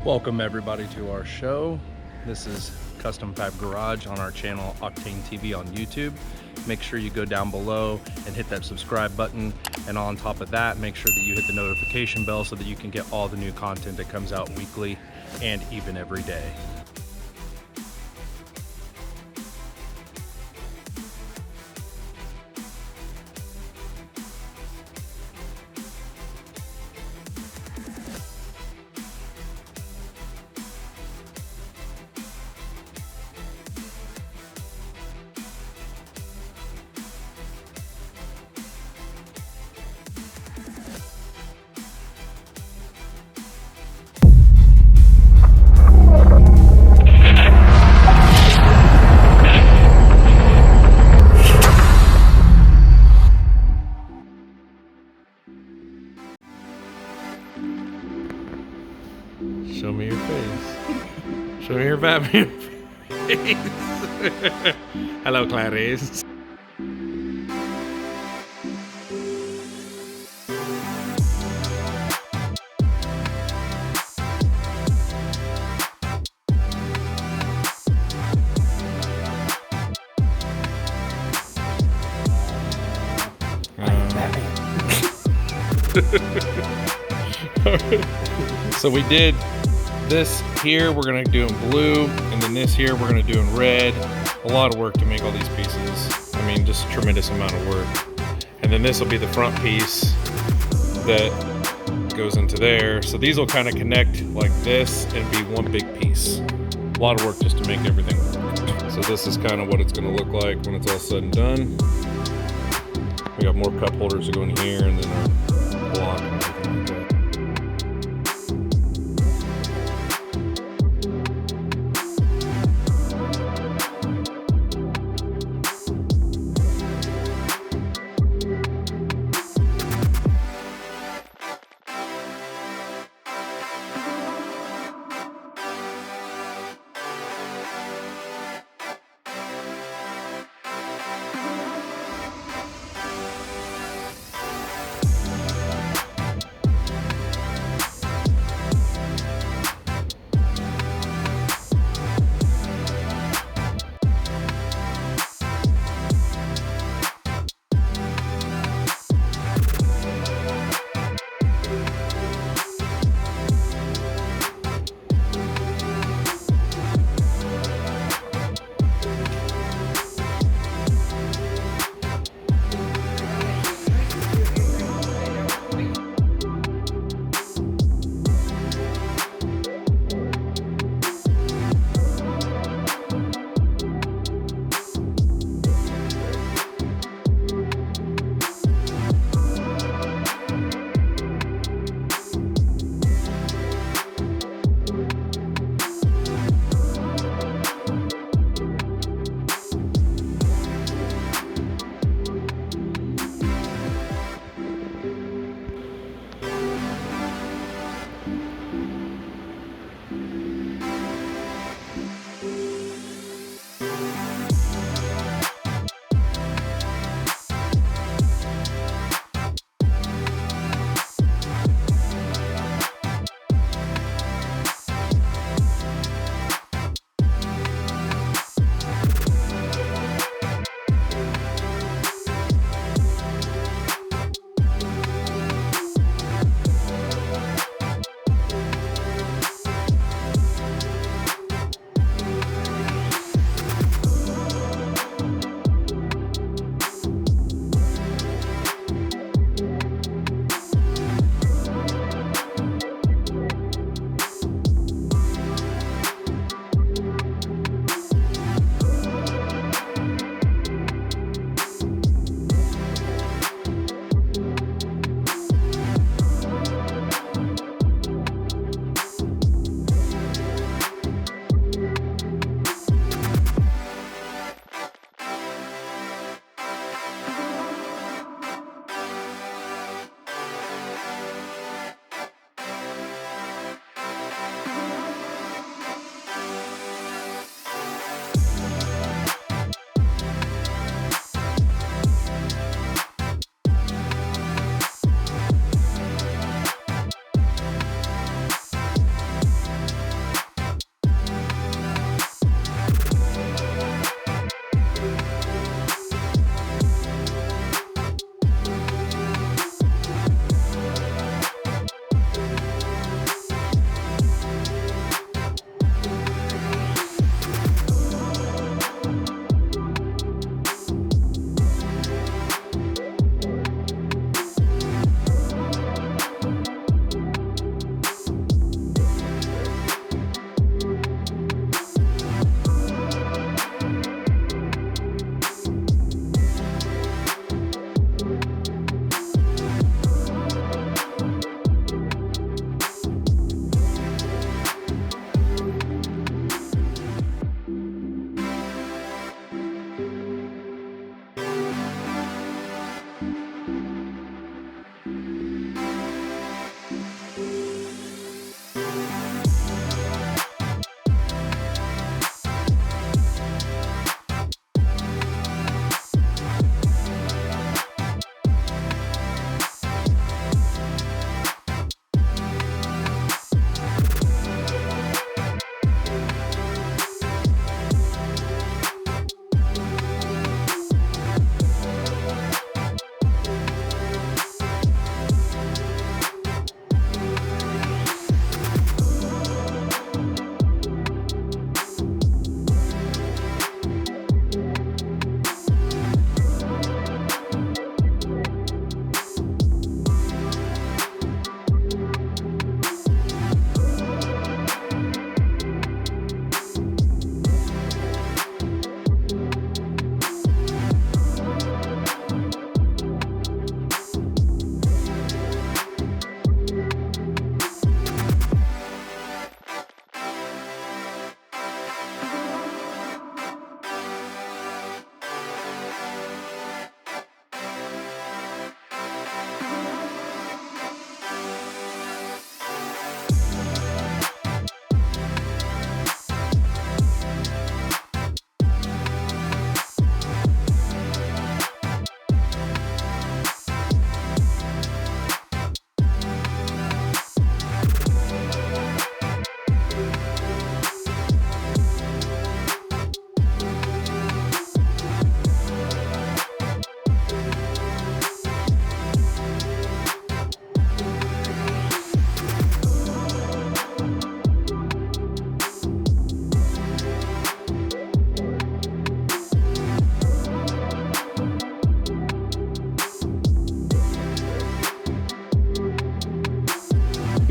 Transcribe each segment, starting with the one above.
Welcome everybody to our show. This is Custom Fab Garage on our channel Octane TV on YouTube. Make sure you go down below and hit that subscribe button, and on top of that, make sure that you hit the notification bell so that you can get all the new content that comes out weekly and even every day. Show me your face. Show me your Batman face. Hello, Clarice. So we did this here, we're gonna do in blue, and then this here we're gonna do in red. A lot of work to make all these pieces. I mean, just a tremendous amount of work. And then this will be the front piece that goes into there. So these will kind of connect like this and be one big piece. A lot of work just to make everything work. So this is kind of what it's gonna look like when it's all said and done. We got more cup holders to go in here, and then our block and everything like that.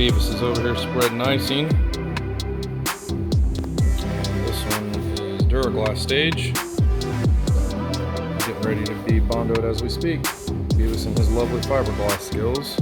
Beavis is over here spreading icing. And this one is Duraglass stage. Getting ready to be bondoed as we speak. Beavis and his lovely fiberglass skills.